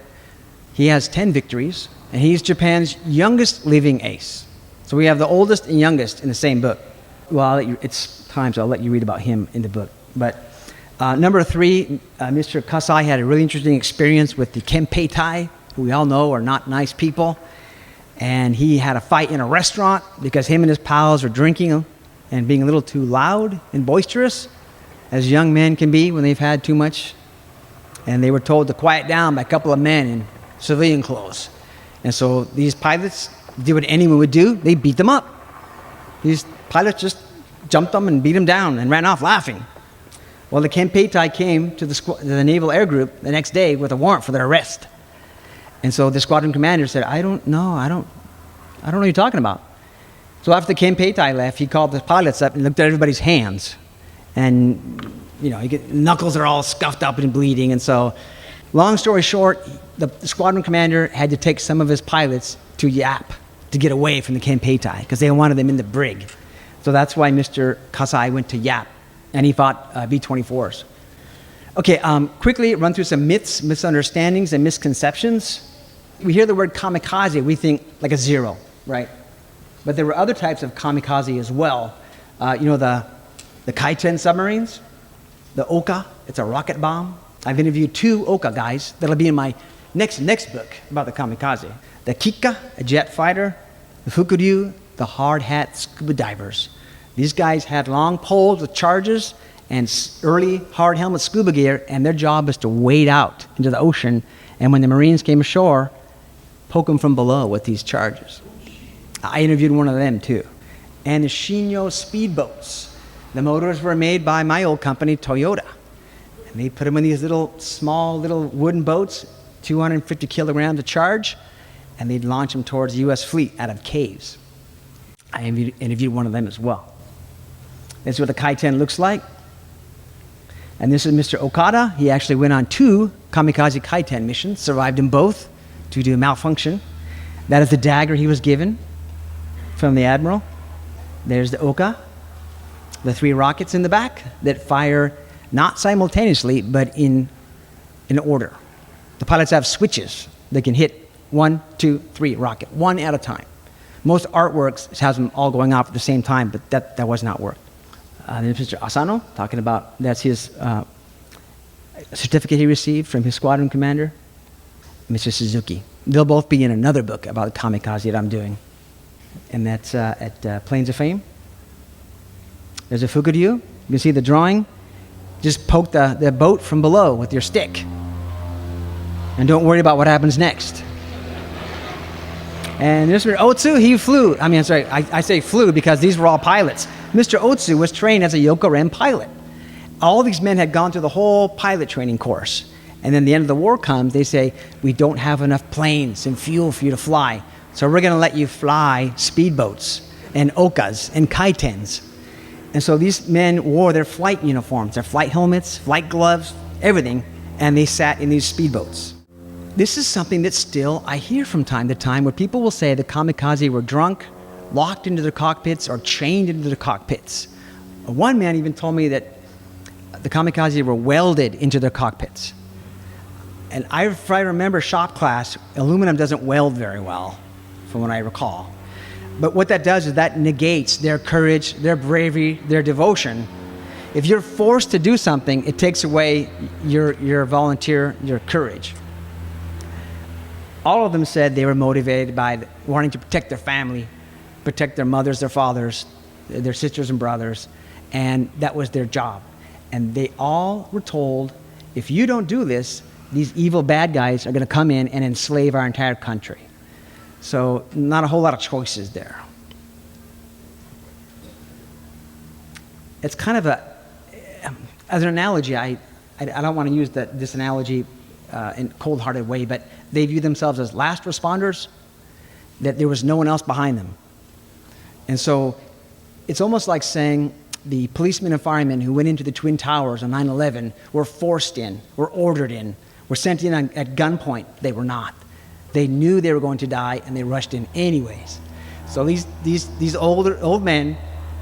He has 10 victories, and he's Japan's youngest living ace. So we have the oldest and youngest in the same book. Well, it's time, so I'll let you read about him in the book. But number 3, Mr. Kasai had a really interesting experience with the Kempeitai, who we all know are not nice people. and he had a fight in a restaurant because him and his pals were drinking and being a little too loud and boisterous, as young men can be when they've had too much. And they were told to quiet down by a couple of men in civilian clothes. And so these pilots did what anyone would do. They beat them up. These pilots just jumped them and beat them down and ran off laughing. Well, the Kamikaze came to the Naval Air Group the next day with a warrant for their arrest. And so the squadron commander said, I don't know what you're talking about. So after the Kamikaze left, he called the pilots up and looked at everybody's hands. And, knuckles are all scuffed up and bleeding. And so, long story short, the squadron commander had to take some of his pilots to Yap to get away from the Kamikaze because they wanted them in the brig. So that's why Mr. Kasai went to Yap, and he fought B-24s. Okay, quickly run through some myths, misunderstandings, and misconceptions. We hear the word kamikaze, we think like a zero, right? But there were other types of kamikaze as well. The Kai-10 submarines, the Oka, it's a rocket bomb. I've interviewed 2 Oka guys that'll be in my next book about the kamikaze. The Kika, a jet fighter, the Fukuryu, the hard hat scuba divers. These guys had long poles with charges and early hard helmet scuba gear, and their job was to wade out into the ocean, and when the Marines came ashore, poke them from below with these charges. I interviewed one of them too. And the Shinyo speedboats. The motors were made by my old company, Toyota. And they put them in these small little wooden boats, 250 kilograms of charge, and they'd launch them towards the U.S. fleet out of caves. I interviewed one of them as well. This is what the Kai-10 looks like. And this is Mr. Okada. He actually went on 2 Kamikaze Kai-10 missions, survived them both due to a malfunction. That is the dagger he was given from the Admiral. There's the Oka, the 3 rockets in the back that fire not simultaneously, but in order. The pilots have switches. They can hit 1, 2, 3 rocket, one at a time. Most artworks has them all going off at the same time, but that was not work. There's Mr. Asano talking about, that's his certificate he received from his squadron commander, Mr. Suzuki. They'll both be in another book about kamikaze that I'm doing, and that's at Plains of Fame. There's a Fukuryu. You can see the drawing. Just poke the boat from below with your stick, and don't worry about what happens next. And Mr. Otsu, he flew. I say flew because these were all pilots. Mr. Otsu was trained as a Yokoren pilot. All these men had gone through the whole pilot training course. And then the end of the war comes, they say, we don't have enough planes and fuel for you to fly, so we're going to let you fly speedboats and Okas and Kai-10s. And so these men wore their flight uniforms, their flight helmets, flight gloves, everything, and they sat in these speedboats. This is something that still I hear from time to time where people will say the kamikaze were drunk, locked into their cockpits, or chained into their cockpits. One man even told me that the kamikaze were welded into their cockpits. And if I remember shop class, aluminum doesn't weld very well, from what I recall. But what that does is that negates their courage, their bravery, their devotion. If you're forced to do something, it takes away your volunteer, your courage. All of them said they were motivated by wanting to protect their family, protect their mothers, their fathers, their sisters and brothers, and that was their job. And they all were told, if you don't do this, these evil bad guys are going to come in and enslave our entire country. So not a whole lot of choices there. It's kind of as an analogy, I don't want to use this analogy in a cold-hearted way, but they view themselves as last responders, that there was no one else behind them. And so it's almost like saying the policemen and firemen who went into the Twin Towers on 9/11 were forced in, were ordered in, were sent in at gunpoint. They were not. They knew they were going to die, and they rushed in anyways. So these old men,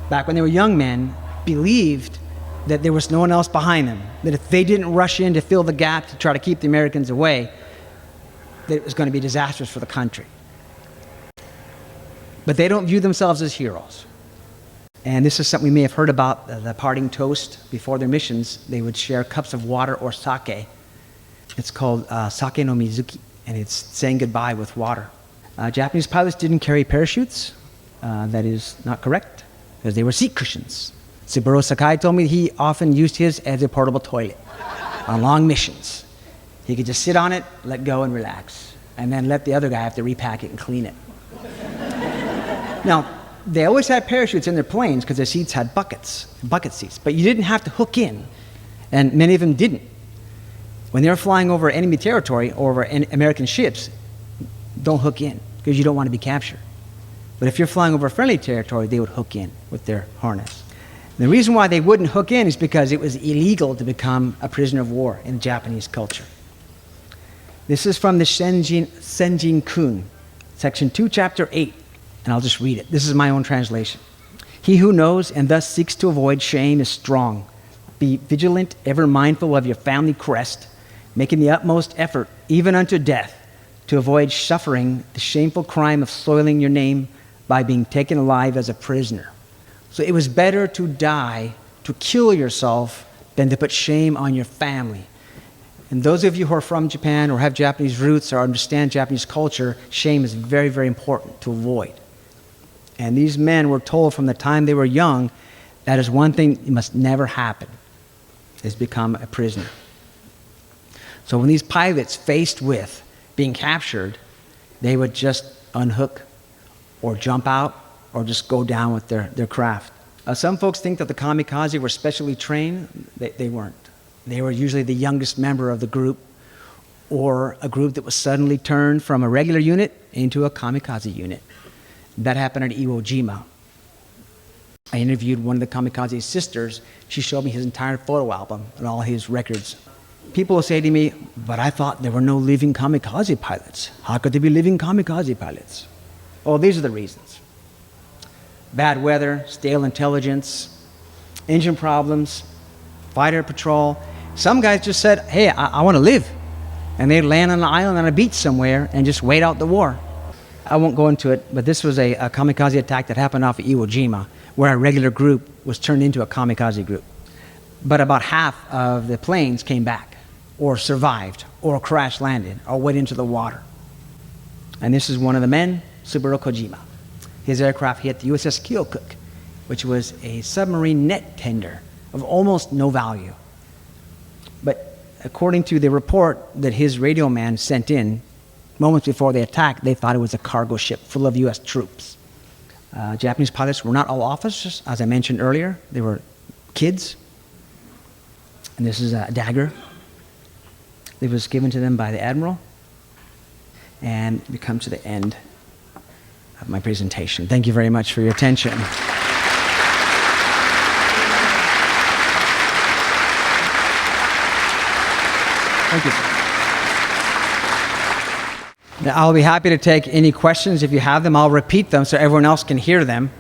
back when they were young men, believed that there was no one else behind them, that if they didn't rush in to fill the gap to try to keep the Americans away, that it was going to be disastrous for the country. But they don't view themselves as heroes. And this is something we may have heard about, the parting toast before their missions. They would share cups of water or sake. It's called sake no mizuki, and it's saying goodbye with water. Japanese pilots didn't carry parachutes. That is not correct, because they were seat cushions. Tsuburo Sakai told me he often used his as a portable toilet on long missions. He could just sit on it, let go, and relax, and then let the other guy have to repack it and clean it. Now, they always had parachutes in their planes because their seats had bucket seats, but you didn't have to hook in, and many of them didn't. When they were flying over enemy territory or over American ships, don't hook in because you don't want to be captured. But if you're flying over friendly territory, they would hook in with their harness. And the reason why they wouldn't hook in is because it was illegal to become a prisoner of war in Japanese culture. This is from the Senjin Kun, section 2, chapter 8, and I'll just read it. This is my own translation. He who knows and thus seeks to avoid shame is strong. Be vigilant, ever mindful of your family crest, making the utmost effort, even unto death, to avoid suffering the shameful crime of soiling your name by being taken alive as a prisoner. So it was better to die, to kill yourself, than to put shame on your family. And those of you who are from Japan or have Japanese roots or understand Japanese culture, shame is very, very important to avoid. And these men were told from the time they were young, that is one thing that must never happen, is become a prisoner. So when these pilots faced with being captured, they would just unhook or jump out or just go down with their craft. Some folks think that the kamikaze were specially trained. They weren't. They were usually the youngest member of the group, or a group that was suddenly turned from a regular unit into a kamikaze unit. That happened at Iwo Jima. I interviewed one of the kamikaze's sisters. She showed me his entire photo album and all his records. People will say to me, but I thought there were no living kamikaze pilots. How could there be living kamikaze pilots? Well, these are the reasons. Bad weather, stale intelligence, engine problems, fighter patrol. Some guys just said, hey, I want to live. And they'd land on an island on a beach somewhere and just wait out the war. I won't go into it, but this was a kamikaze attack that happened off of Iwo Jima, where a regular group was turned into a kamikaze group. But about half of the planes came back, or survived, or crash landed, or went into the water. And this is one of the men, Tsuburo Kojima. His aircraft hit the USS Keokuk, which was a submarine net tender of almost no value. But according to the report that his radio man sent in, moments before the attack, they thought it was a cargo ship full of US troops. Japanese pilots were not all officers, as I mentioned earlier. They were kids. And this is a dagger. It was given to them by the admiral. And we come to the end of my presentation. Thank you very much for your attention. Thank you, sir. Now, I'll be happy to take any questions if you have them. I'll repeat them so everyone else can hear them.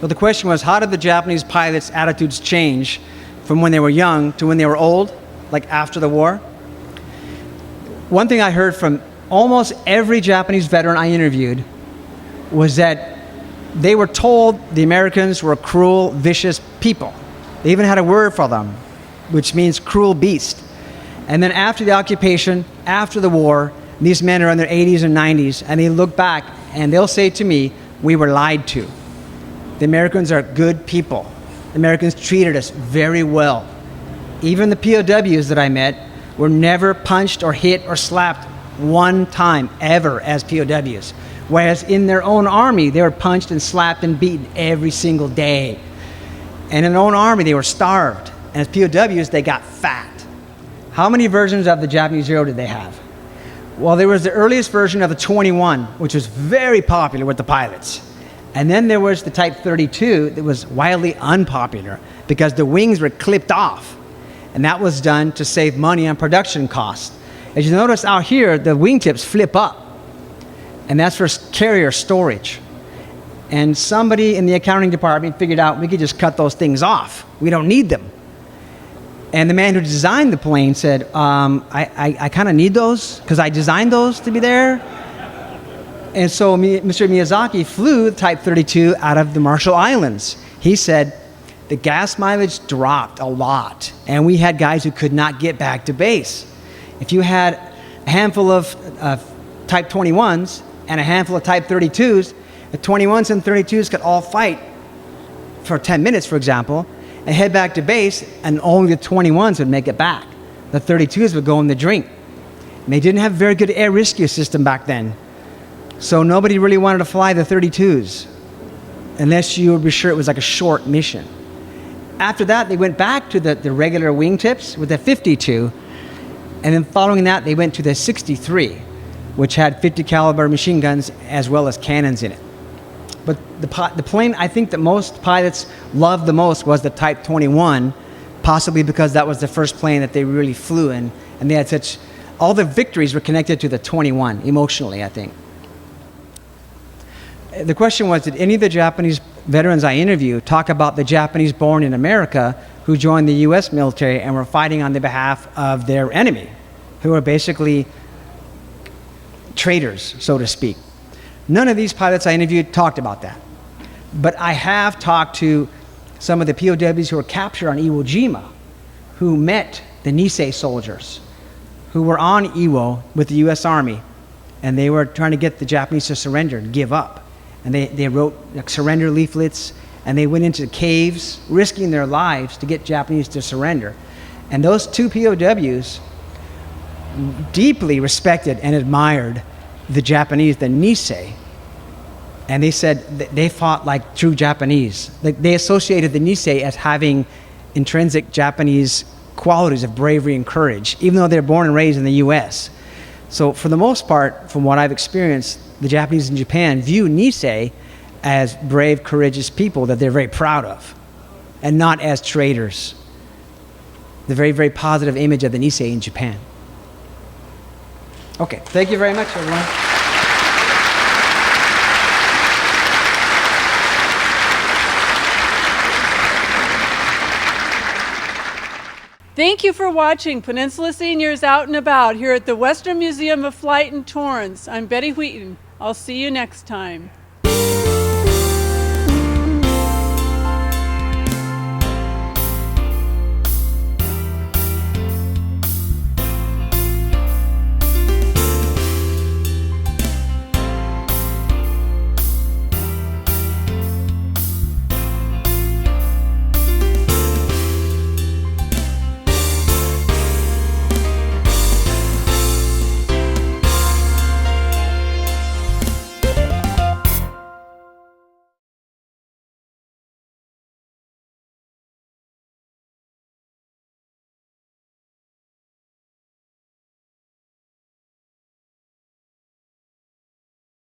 Well, the question was, how did the Japanese pilots' attitudes change from when they were young to when they were old, like after the war? One thing I heard from almost every Japanese veteran I interviewed was that they were told the Americans were cruel, vicious people. They even had a word for them, which means cruel beast. And then after the occupation, after the war, these men are in their 80s and 90s, and they look back and they'll say to me, we were lied to. The Americans are good people. The Americans treated us very well. Even the POWs that I met were never punched or hit or slapped one time ever as POWs. Whereas in their own army, they were punched and slapped and beaten every single day. And in their own army, they were starved. And as POWs, they got fat. How many versions of the Japanese Zero did they have? Well, there was the earliest version of the 21, which was very popular with the pilots. And then there was the Type 32 that was wildly unpopular because the wings were clipped off. And that was done to save money on production costs. As you notice out here, the wingtips flip up. And that's for carrier storage. And somebody in the accounting department figured out we could just cut those things off. We don't need them. And the man who designed the plane said, I kind of need those because I designed those to be there. And so Mr. Miyazaki flew Type 32 out of the Marshall Islands. He said the gas mileage dropped a lot, and we had guys who could not get back to base. If you had a handful of Type 21s and a handful of Type 32s, the 21s and 32s could all fight for 10 minutes, for example, and head back to base, and only the 21s would make it back. The 32s would go in the drink. And they didn't have a very good air rescue system back then, so nobody really wanted to fly the 32s unless you would be sure it was like a short mission. After that, they went back to the regular wingtips with the 52, and then following that, they went to the 63, which had 50 caliber machine guns as well as cannons in it. But the plane I think that most pilots loved the most was the Type 21, possibly because that was the first plane that they really flew in, and they had such, all the victories were connected to the 21 emotionally, I think. The question was, did any of the Japanese veterans I interviewed talk about the Japanese born in America who joined the US military and were fighting on the behalf of their enemy, who were basically traitors, so to speak? None of these pilots I interviewed talked about that. But I have talked to some of the POWs who were captured on Iwo Jima, who met the Nisei soldiers, who were on Iwo with the US Army, and they were trying to get the Japanese to surrender and give up. And they wrote like surrender leaflets, and they went into caves, risking their lives to get Japanese to surrender. And those two POWs deeply respected and admired the Japanese, the Nisei, and they said they fought like true Japanese. They associated the Nisei as having intrinsic Japanese qualities of bravery and courage, even though they're born and raised in the US. So for the most part, from what I've experienced, the Japanese in Japan view Nisei as brave, courageous people that they're very proud of, and not as traitors. The very, very positive image of the Nisei in Japan. Okay, thank you very much, everyone. Thank you for watching Peninsula Seniors Out and About here at the Western Museum of Flight in Torrance. I'm Betty Wheaton. I'll see you next time.